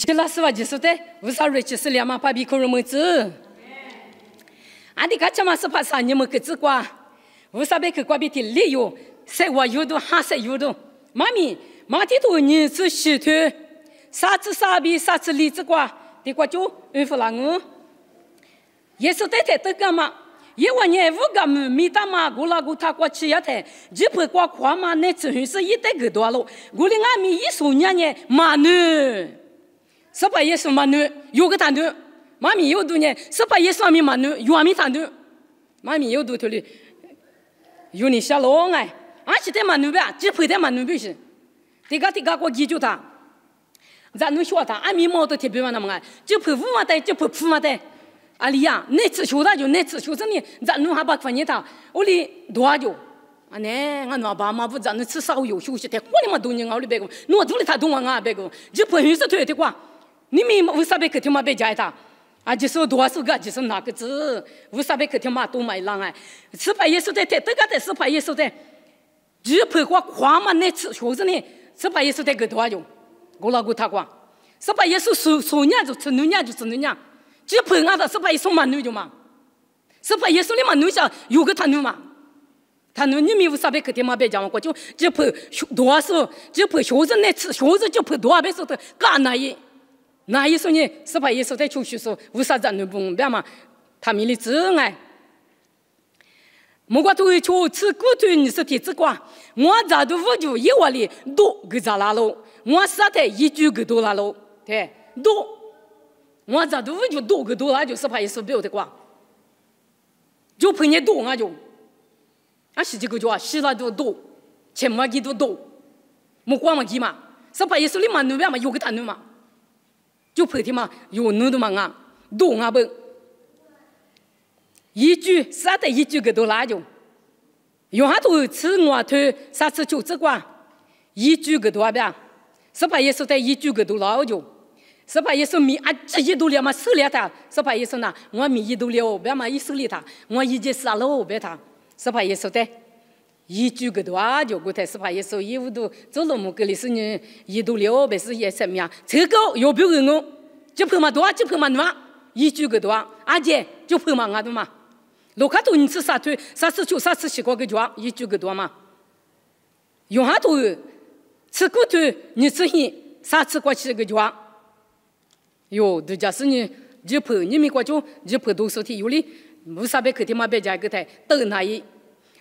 希拉斯瓦吉说的，乌萨瑞奇是两马巴比克罗么子。俺的家家嘛是怕啥？你们个子瓜，乌萨贝克瓜比的理由，塞我有的哈塞有的。妈咪，马蒂多你是石头，啥子傻逼，啥子梨子瓜，的瓜就恩弗朗我。耶稣在这干嘛？因为你五个米大马古拉古他过去一台，只不过跨马那次很是一代个多了，古里俺们一说年年马女，是把耶稣马女有个谈的，妈咪有多呢？是把耶稣米马女有米谈的，妈咪有多头里有你下楼哎，俺是在马女呗，只配在马女不是，这个我记住他，咱能学他，俺米毛都特别完那么哎，只配五马带，只配普马带。阿里呀，那次修的就那次修，真的，咱弄还把翻译他，我哩多久？啊呢，俺那爸妈不咱那吃烧油休息的，我哩嘛多年我哩别个，我都哩他懂啊别个，就不允许推的话，你们为啥别去听嘛别讲他？啊，就是多少个，就是哪个字？为啥别去听嘛都买浪哎？是把耶稣在这个的是把耶稣在，只配过夸嘛那次修真的，是把耶稣在个多久？我老姑他讲，是把耶稣说年就吃牛年就吃牛年。只配俺的是把耶稣满女就嘛，是把耶稣的满女下有个他女嘛，他女你们为啥别去听嘛别讲我就只配多少，只配学生那次学生就配多少倍数的干那一说呢是把耶稣在求学说为啥咱女不别嘛，他们的真爱，莫怪对求吃骨头你是提子瓜，我咋都不就一窝里都给咋拉喽，我啥的一句给都拉喽，对都。我咋都就多个多啊，就是怕耶稣表的瓜，就陪你多啊就，啊是这个叫啊，希腊都多，前马基都多，莫管嘛基嘛，是怕耶稣里嘛努边嘛有个谈努嘛，就陪他嘛有努的嘛啊，多啊不，一句啥的一句个多拉就，有哈多吃我推啥次就这瓜，一句个多边，是怕耶稣在一句个多拉就。是把耶稣米啊，这一度了嘛，手里他，是把耶稣呐，我米一度了，别嘛一手里他，我一节杀了别他，是把耶稣的，一句个多啊，就过台是把耶稣一五度走路么个里是呢，一度了别是也什么样，这个有别人哦，就碰嘛多，就碰嘛多，一句个多，阿姐就碰嘛俺的嘛，罗卡多你吃啥腿，啥次就啥次习惯个脚，一句个多嘛，用哈多吃骨头你吃hin，啥次过去个脚。哟，这家是呢，就怕你们国家就怕多少天有哩，为啥别去听嘛别家个台都那一，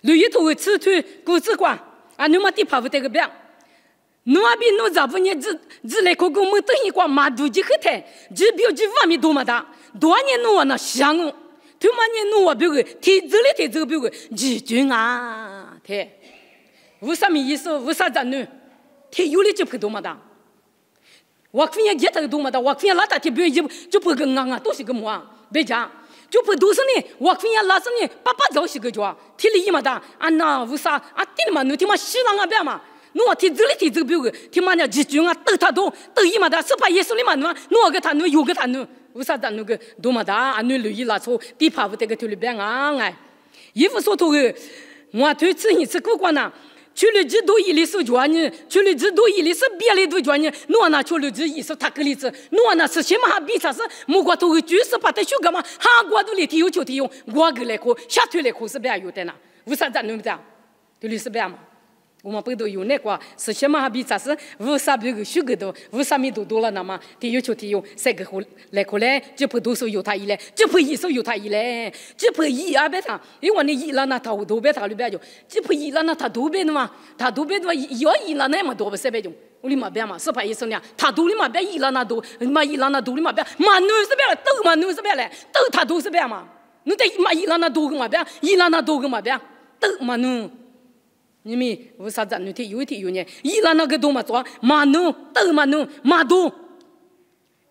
绿一头吃腿骨子瓜，啊，你嘛地怕不得个别，你那边你咋不呢？只来个个么等一瓜马肚子个台，只表只外面多么大，多年你那香哦，他妈年你表个提走了提走表个几句啊，台，为啥么意思？为啥咱呢？提有哩就怕多么大。我看见他个多么大，我看见拉他提别就不跟俺都是个么啊，别讲，就不都是呢，我看见拉是呢，爸爸就是个叫，提了一么大，啊那为啥啊提嘛，你提嘛西郎啊别嘛，你我提这里提这个别个，提嘛呢几句啊都他都一么大，是把耶稣里嘛你我个他你有个他你，为啥咱那个多么大啊你留意拉错，地怕不得个头里别啊哎，衣服说头个，我推吃一次过关呐。去了几多一里是叫你，去了几多一里是别里都叫你，我那去了几一是他个里子，我那是什么比啥是，莫怪头个就是把他修干嘛，韩国都里提有就提有，我个来哭，下推来哭是别有的呢，为啥咱弄不这样？都里是别嘛？我们不都有那个是什么比啥是，为啥别个修个多，为啥没多了那么提有就提有，谁个来哭嘞？就不多少有他一来，就不一手有他一来，就不一啊别他，因为你一了那他都别他里边就，就不一了那他都别的嘛，他都别的话要一了那么多不是别就，我里嘛别嘛，是怕意思呢？他都里嘛别一了那都，嘛一了那都里嘛别，嘛女是别了，都嘛女是别嘞，都他都是别嘛，你得嘛一了那都个嘛别，一了那都个嘛别，都嘛女。你们为啥咱那天有呢？一拉那个多嘛做，马努都马努马多，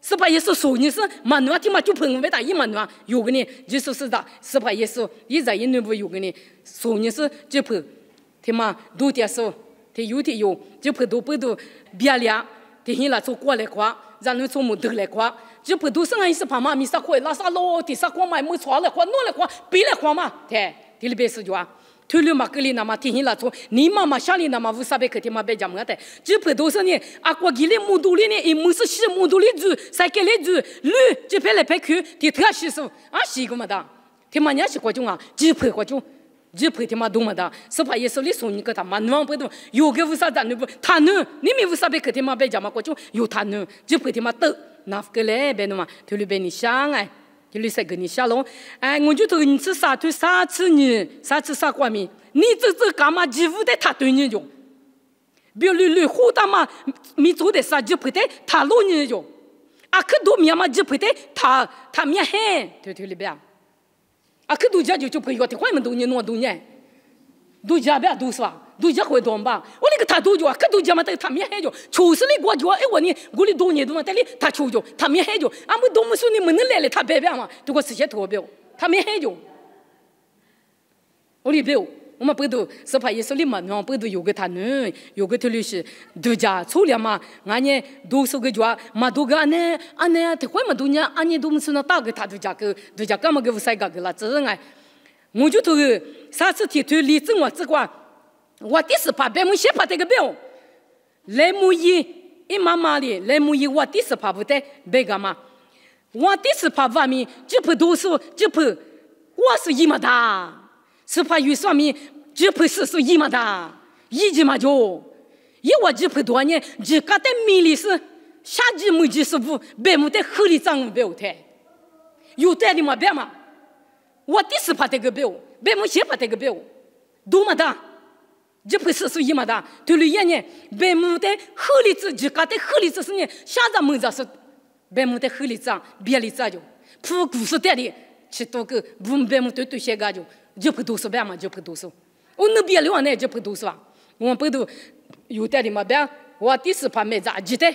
是把耶稣说你是马努啊，听嘛就碰没打一马努啊，有个呢，就是是的，是把耶稣一在一内部有个呢，说你是就碰，听嘛多点说，他有就碰都不都别了，他现在做过来夸，咱们做木头来夸，就碰都是俺是怕嘛，米啥块拉啥老，地啥块买木错来夸，弄来夸，别来夸嘛，对，这里边是就啊。推了嘛，格里那嘛，天黑了说，你妈妈下里那嘛，无啥别客天嘛别讲么的，只拍多少呢？啊，过几年木头里呢，一木是西木头里住，晒给里住，绿只拍来拍去，地特洗手，啊，洗个么的，天嘛人是过种啊，只拍过种。只拍天嘛多么的，是怕耶稣里送你个他嘛，侬不懂，有个无啥子你不，他呢，你没无啥别客天嘛别讲嘛，过种有他呢，只拍天嘛得，那个嘞别弄嘛，就里边你想哎。就你才跟你下喽，哎，我就头你吃啥对啥吃你，啥吃啥光明，你这干嘛几乎得他对你用，比如你胡大嘛，你做的啥就不得他路你用，啊，可多面嘛就不得他面黑，对里边，啊，可多家就不要的，坏门多年弄多年，多家边多少。都家会多吧？我那个他多久啊？可多家嘛，他面黑就，就是你过去哎，我你我的多年多嘛，但你他抽就，他面黑就，俺们都没说你们能来了，他白白嘛，都给我实现投标，他面黑就，我里边我们不都是怕也是你们，我不都有个他呢，有个头律师，都家抽了嘛，俺呢都是个家，嘛都个俺呢，他会嘛都呢，俺呢都没说那大个他都家干嘛个不晒个了，这是俺，我就头个啥子提头理正我这个。我第四怕别木写怕这个表，来木一妈妈的来木一我第四怕不得别个嘛，我第四怕外面就不读书就不，我是一么大，是怕有上面就不是一么大，一级嘛就，一我就不多年，就搞得米里是下级木就是不别木的合理账不要太，有带的嘛别嘛，我第四怕这个表，别木写怕这个表，多么大。这不是一么的，对了，眼呢，白木的合理子，就搞的合理子是呢，下着门子是白木的合理子，别理子就，铺故事带的，去多个不白木对些个就不读书白嘛，就不读书。我那别了呢，就不读书啊，我不读有带的嘛白，我第四怕没咋记得。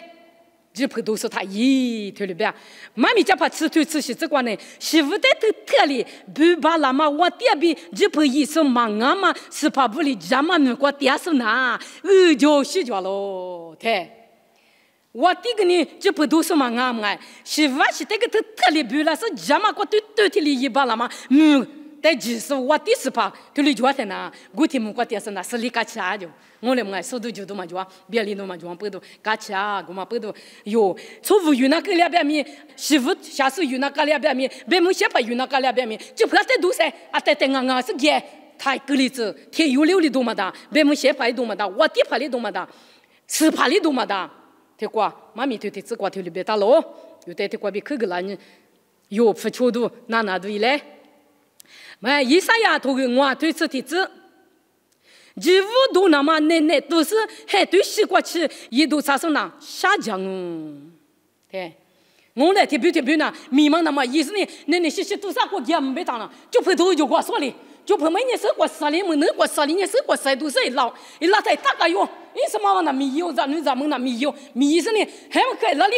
就不都是他一对里边，妈咪家怕吃对吃西这个呢，媳妇在头特里不把那么我爹比就不一手忙啊嘛，是怕不里家嘛没过爹手拿，就洗脚喽，对。我这个呢就不都是忙啊嘛，媳妇是这个头特里不了是家嘛过对体里一把那么但其实我第四怕对里脚在哪，我听没过爹手拿是里嘎起来就。我来嘛，手头就多嘛就啊，别里头嘛就不都嘎起啊，我嘛不都有，错误有那个两边面，媳妇下手有那个两边面，别么先把有那个两边面，就不要再多噻，啊，再啊是给他个例子，天有六里多么大，别么先拍多么大，我地拍里多么大，是拍里多么大，对瓜，妈咪对自瓜头里别打喽，有的瓜比可个啦你，有不求度哪都一来，买一啥呀头个我对此提子。几乎都那么奶都是还对西瓜吃，一都啥时候呢？下降哦，对，我来特别呢，迷茫那么意思呢？那些都啥国家没当了，就拍头就过说哩，就拍每年是过10年，没能过10年是过10都是一老在大概哟，你什么那米油咱们那米油，米意思呢？还不开那里？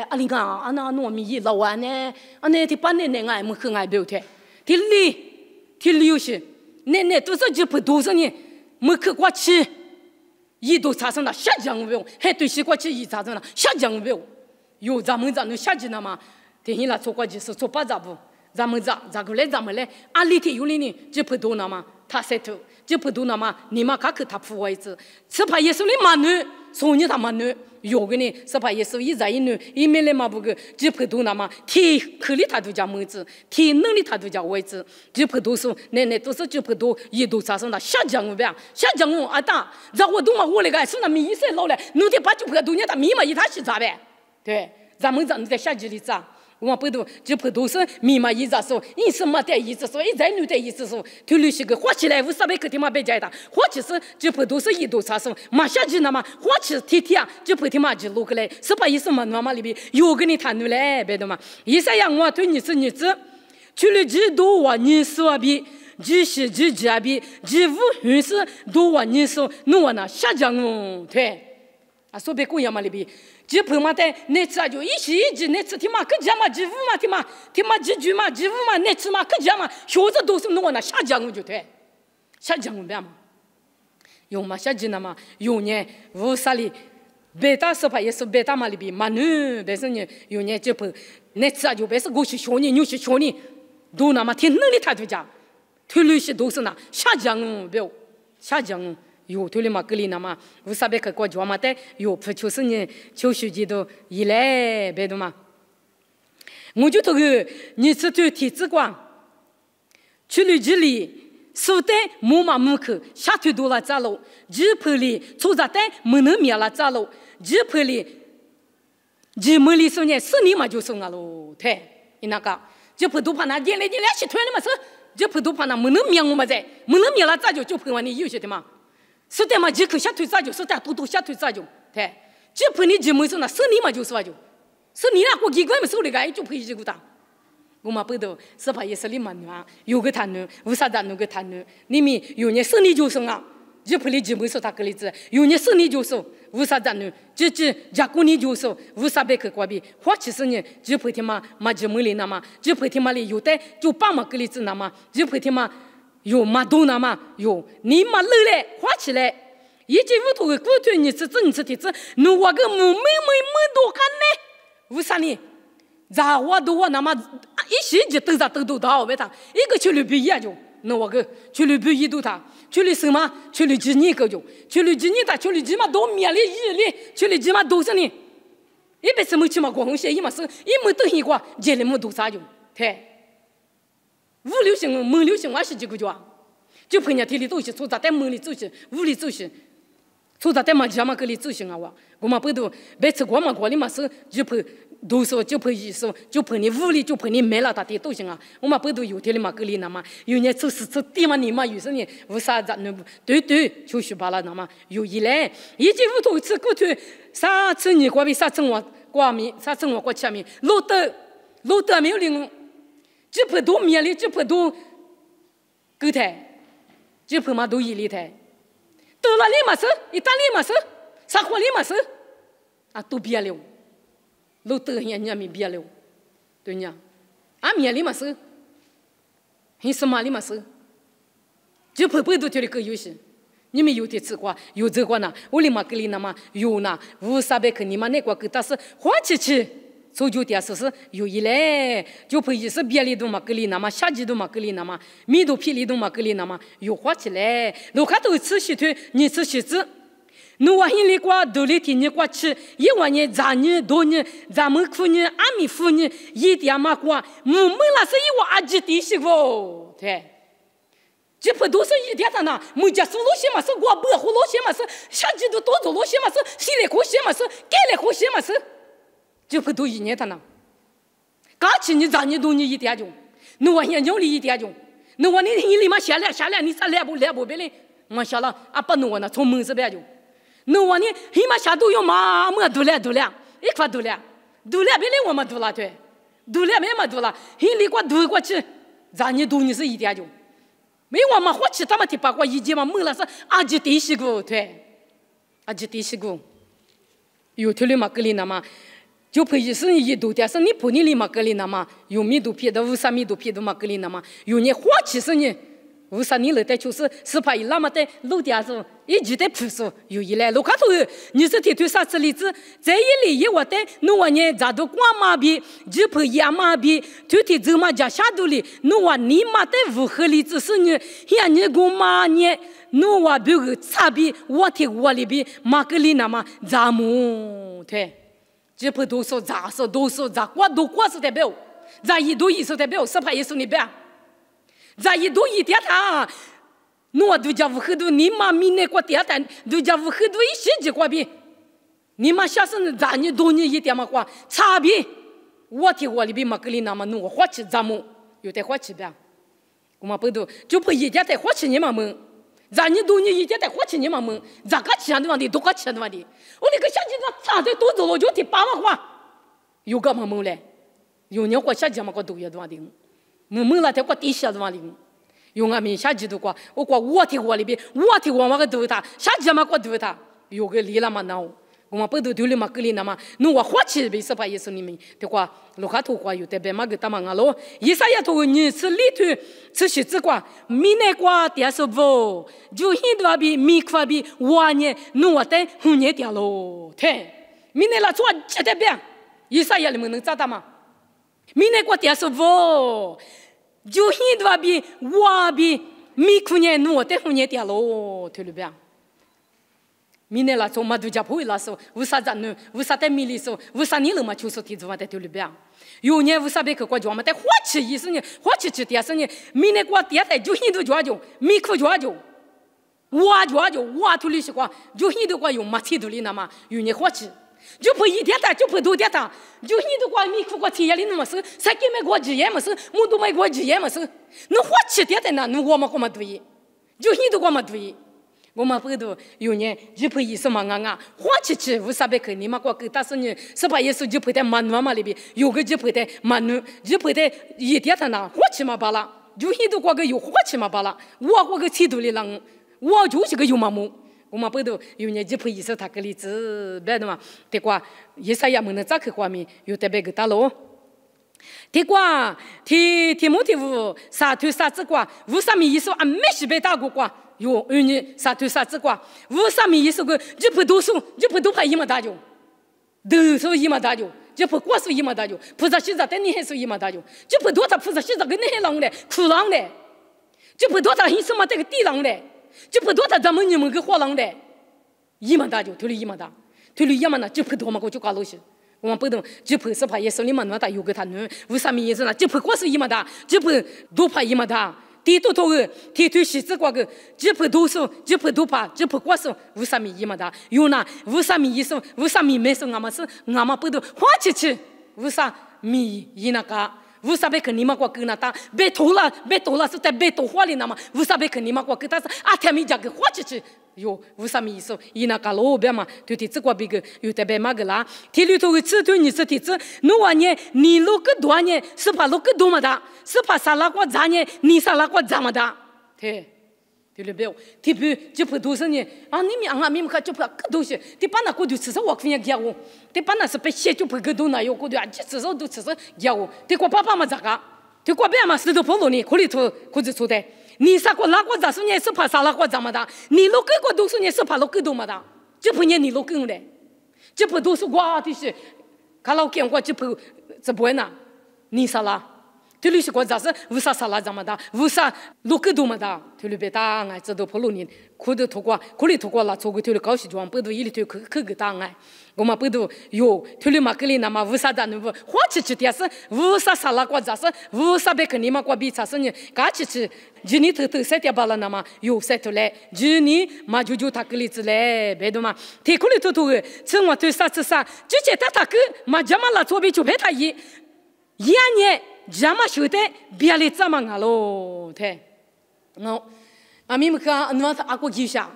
阿里讲啊那糯米老完呢？那的半年爱没很爱不的，的理由是。那都是就不都是呢，没去过去，一都产生了下降不用，还对西过去一产生了下降不用，有咱们下降了嘛？等于了做过就是做八咋不？咱们来，阿里天有哩呢，就不多了嘛，他塞头就不多了嘛，你嘛看他铺位置，是怕也是你嘛女，所以他嘛女。有个呢，是怕也是一男一女，一没来嘛不个，就不多那么，天口里他都叫妹子，天能里他都叫位置，就不多数，那都是就不多，一都产生了下降不样，下降我啊大，让我懂嘛，我那个是那米色老了，弄点把就不多年他米嘛一他是咋呗？对，咱们在下级里咋？我不都就不都是密码一直说，你什么的意思说，一在女的意思说，头里是个花起来无啥别个地方别讲的，花其实就不都是一度啥说，马下去那么花其实天天啊就不听嘛就录过来，是把意思嘛那么里边有个你谈出来别的嘛，意思呀我对你是除了几多我你说比。几十几加比几乎很是多我你说弄完了下降哦，对，啊说别个样嘛里边。几朋嘛的，那次啊就一起，那次听嘛可讲嘛，几乎嘛听嘛几句嘛，几乎嘛那次嘛可讲嘛，学子都是弄那下降就对，下降我嘛，有嘛下降嘛，有呢无啥哩，北大是怕也是北大嘛里边，嘛女别是呢有呢就朋，那次啊就别是过去学呢，又去学呢，都那么听能力他就讲，推律是都是那下降不要下降有推律嘛格里那嘛无啥别个国家嘛的有不就是呢就学习都一来别的嘛我就这个你是对体质光去律这里苏丹木马木口下推多了咋喽日本里出在的没能灭了咋喽日本里日本里说呢4年嘛就送了喽对你那个日本都怕那点来去推了嘛是日本都怕那没能灭我嘛在没能灭了咋就碰完你有些的嘛是的嘛日口下推咋就是的都下推咋就对日本里日本说那4年嘛就是就4年那过几个月没收那个就赔这个大我们不都是怕也是你们嘛有个谈论为啥咱那个谈论你们有年4年就送啊日本里日本说他个例子有年4年就送为啥咱呢这加过年就送为啥别去过比或其实呢日本天嘛日本里那嘛日本天嘛里有的就把嘛个例子那嘛日本天嘛有嘛多那嘛有你嘛累来花起来一节屋头的过去你是真是的是你我个没多看呢为啥呢咋我都我那么一时就都到为他一个去了毕业就那我个去了毕业都他去了什么去了几年个就去了几年他去了几嘛都免了一哩去了几嘛都是呢一辈子没去嘛光些一嘛是一没等一个这里没多啥就对5、6星没6星20几个就朋友体里都是出在在门里走些屋里走些出在在嘛家嘛个里走些啊我嘛不都别吃光嘛光里嘛是就陪都说就陪医生就陪你屋里就陪你买了他的都行啊我嘛不都有天里嘛个里那嘛有年就是地嘛你嘛有时呢为啥咱那对就是把了那嘛有一来一节屋头吃过去啥吃你过比啥吃我过米啥吃我过前面路得没有领就陪都面里就陪都狗台就陪嘛都一里台都那里嘛是意大利嘛是啥货里嘛是啊都别了路得人家没别了对呀啊面里嘛是很什么里嘛是就陪都觉得个有些你们有的吃过有这个呢我里嘛个里那嘛有呢无啥别看你们那个给但是花起所就点是有一来就陪也是别里都嘛个里那嘛夏季都嘛个里那嘛米都皮里都嘛个里那嘛有花起来路看都吃西腿你吃西子侬我心里过都里天你过去一万年咱你多年咱们苦年阿弥夫年一点嘛过我们那是一万阿几的媳妇对这不都是一点的呢没家收罗些嘛是过不好罗些嘛是夏季都多走罗些嘛是西来苦些嘛是盖来苦些嘛是这不都一年的呢刚起你咱你多你一点就侬我眼睛里一点就侬我你里嘛下来你啥来不别嘞我下了啊不侬我那从门这边就侬我呢起码下都有嘛么多了一块多了别嘞我们多了对多了没嘛多了你里过多过去咱你多你是一点就没我们花起他们提把过一节嘛没了是阿几第西个对阿几第西个有条里嘛个里那嘛就陪医生一度点是你陪你里嘛个里那嘛有米都撇的50米都撇的嘛个里那嘛有你花起是你50年了的就是怕一那么的路点是一直在铺说有一来路卡头你是提推啥子例子在一里一我的侬我呢咋都光嘛比就陪亚嘛比推提走嘛家下头里侬我你嘛的符合例子是你呀你个嘛呢侬我比个差别我提我里比嘛个里那么咋么对这不都说咋我都过是代表咋一都意思代表是怕意思你别在一度一点他，我都叫不很多，你妈咪那个点单都叫不很多一些几个比，你妈下生在你多你一点嘛话差别，我听我里边嘛个里那么弄花起咱们有点花起呗，我们不都就不一点在花起你嘛们，在你多你一点在花起你嘛们，咋个钱的问题都个钱的问题，我那个小姐子差的多走了就提8万块，有个嘛么嘞，有年花下姐嘛个都有的问题。我那条过地下的嘛哩，用俺们下季度过，我过我提里边，我提我个都他，下季嘛过都他，有个离了嘛那我们不都丢了嘛个里那嘛，侬我花钱被是把意思你们，对qua，路下头过有得别嘛个他嘛俺咯，一啥也头你吃里头吃西子过，米那过点是不，就很多比米块比我呢，侬我得红年点咯，对，米那啦做吃得别，一啥也你们能找到吗？米那个点是不，就现在比我比米苦年努的红年掉喽，对了吧？明年了从马都加坡了说，为啥子呢？为啥在米里说？为啥你那么就是提出来的对了吧？有年为啥别去国家嘛？在花旗意思呢？花旗去点是呢？明年过点在就现在就米苦就。我土里是话，就现在过用马提土里那么有年花旗，就不一点的，就不多点的，就现在过米苦过天里那么是，啥给美国职业嘛是，我都美国职业嘛是，那花旗点的那，那我嘛对，就现在过嘛对。我们不都有年就不意思嘛啊，花旗为啥别去？你们过给但是呢，是把耶稣就陪在马努嘛里边，有个就陪在马努，就陪在一点的那花旗嘛罢了，就现在过个有花旗嘛罢了，我过个气度里人。我就是个有麻木，我们不都有年就不意思他个例子，别的嘛，对瓜，也啥也没能咋去画面，有特别个大喽。对瓜，提摩提乌啥推啥子瓜，为啥么意思啊？没是被打过瓜，有你啥推啥子瓜，为啥么意思个？就不读书，就不读怕一么大就，读书一么大就。就不过是一么大就，菩萨西藏等你还是一么大就，就不多他菩萨西藏跟你还浪嘞，苦浪嘞，就不多他很什么这个地浪嘞。就不多他咱们你们个火浪的，一么大就推了一么大，推了一么大就不多嘛，我就搞东西。我们不懂，就不是怕也是你们那大有个他呢，为啥么意思呢？就不过是一么大，就不多怕一么大，地多多个，地推西子瓜个，就不多数，就不多怕，就不过是为啥么一么大？有呢？为啥么意思？为啥么没是俺们是俺们不懂花起，为啥米一那个？为啥别跟你们过跟那打？别偷了是在别偷花里那么？为啥别跟你们过跟？但是啊，他们家给花起哟，为啥么意思？伊那个老别嘛，对这个别个有的别嘛个啦。体里头个吃对你是体质，侬话呢？你六个多呢？是怕六个多么大？是怕啥拉过咋呢？你啥拉过咋么大？对。对了，别，提不就不多少呢？啊，你们啊，你们看就不个东西，提把那个就吃上我看人家我，提把那是被写就不个多那有个的啊，就吃上都吃上家我，提过爸爸嘛咋个？提过别嘛石头破了呢，可里头可是出的。你啥个哪个咋说呢？是怕啥哪个咋么的？你六个多少呢？是怕六个多么的？就不念你六个的，就不多少瓜的是，看老见过就不这不呢？你啥啦？对你是个咋是为啥啥啦这么大？为啥六个多么大？对你别打哎，这都破路呢，可里头过了，做个对你高兴装，不都一里头去个打哎，我们不都有对你嘛个里那么为啥咱能不花起点是为啥啥啦个咋是为啥别跟你嘛个比啥是呢？嘎起今年头塞点巴了那么有塞头来，今年嘛就他个里子来，别的嘛，天可里头个，这我对啥，就觉得他个嘛这么啦做比就陪他一年。家嘛晓得别来怎么样咯？对，我们看那阿哥记下，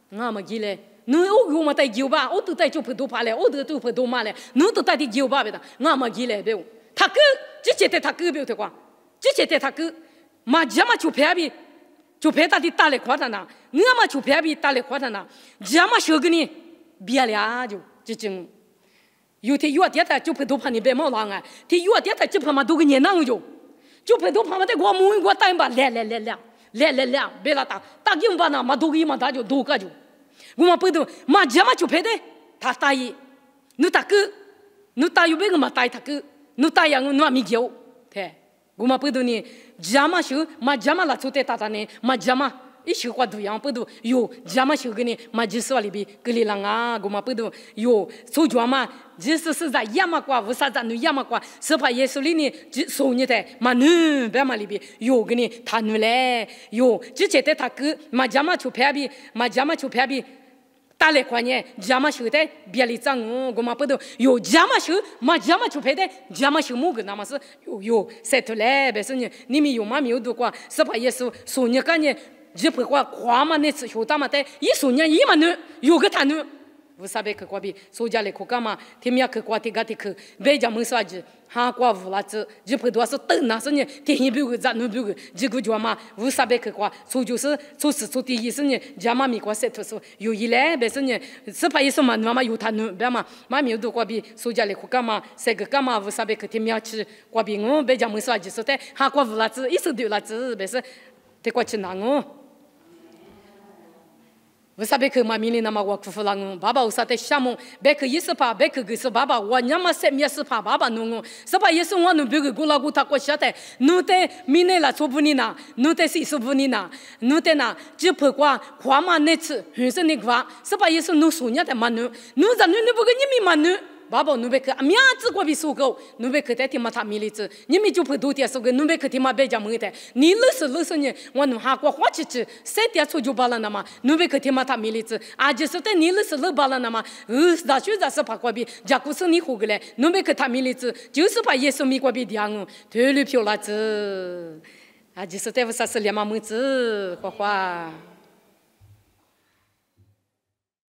我们记嘞，我们带记吧，我都带就不多怕嘞，我都不多嘛嘞，都带的记吧别的，我们记嘞别，他哥就觉得他哥别的话，就觉得他哥嘛家嘛就陪他的打来夸他呢，我们就陪打来夸他呢，家嘛晓得呢，别了就真。有天有点他就不多怕你别冒浪啊，天有点他就怕嘛多个年囊就不多怕嘛在我们我打吧来，别了打赢吧那嘛多个嘛打就多个就，我们不多嘛家嘛就陪的他打一，你打个，你打有别个嘛打他个，你打样你没叫，对，我们不多呢，家嘛修嘛家嘛拉出的打呢，嘛家嘛。一学过都样不都有家嘛学个呢嘛就是话里边格里啷啊，我们不都有做家嘛，就是在亚嘛瓜，为啥在那亚嘛瓜？是怕耶稣里呢就说你的嘛女别嘛里边有个呢他女嘞有，就觉得他个嘛家嘛就偏比嘛家嘛就偏比。打来块呢，家嘛修的别里脏我们不都有家嘛修嘛家嘛就配的家嘛修木个那么是有塞头来，别说你们有嘛没有多过，是怕耶稣说你个呢。就不管花嘛那次学大嘛的，一说人一嘛呢，有个他呢，为啥别去过比？所家来去干嘛？他们要去过这个去，别讲没啥子，哈过无啦子，就不多是等那是呢，天天别个咱那别个，这个叫嘛？为啥别去过？所就是做事做第一是呢，家嘛没过塞头说，有一来别是呢，是怕一说嘛，妈妈有他呢，别嘛，妈没有多过比，所家来去干嘛？这个干嘛？为啥别去他们要去过比？我别讲没啥子说的，哈过无啦子，一说对啦子，别是得过去拿我。为啥别去嘛？明年那么我苦苦浪，爸爸为啥在项目？别去一时怕，别去个是爸爸，我娘嘛三面是怕爸爸弄，是吧？也是我弄别个过老过他过晓得，弄得明年了做不你呐，弄得是不你呐，弄得呐只不过夸嘛那次，很是那夸，是吧？也是弄数年的嘛弄，弄着弄不个你们嘛弄。爸爸，侬别去，面子过比数高，侬别去在听嘛他米里子，你们就不多点数个，侬别去听嘛别讲么的，你老是呢，我侬哈过花起3点出就罢了那嘛，侬别去听嘛他米里子，啊就是在你老是罢了那嘛，大学是怕过比，家故事你活个来，侬别去他米里子，就是把耶稣米过比点哦，头里漂了子，啊就是在不啥是两毛子，花花。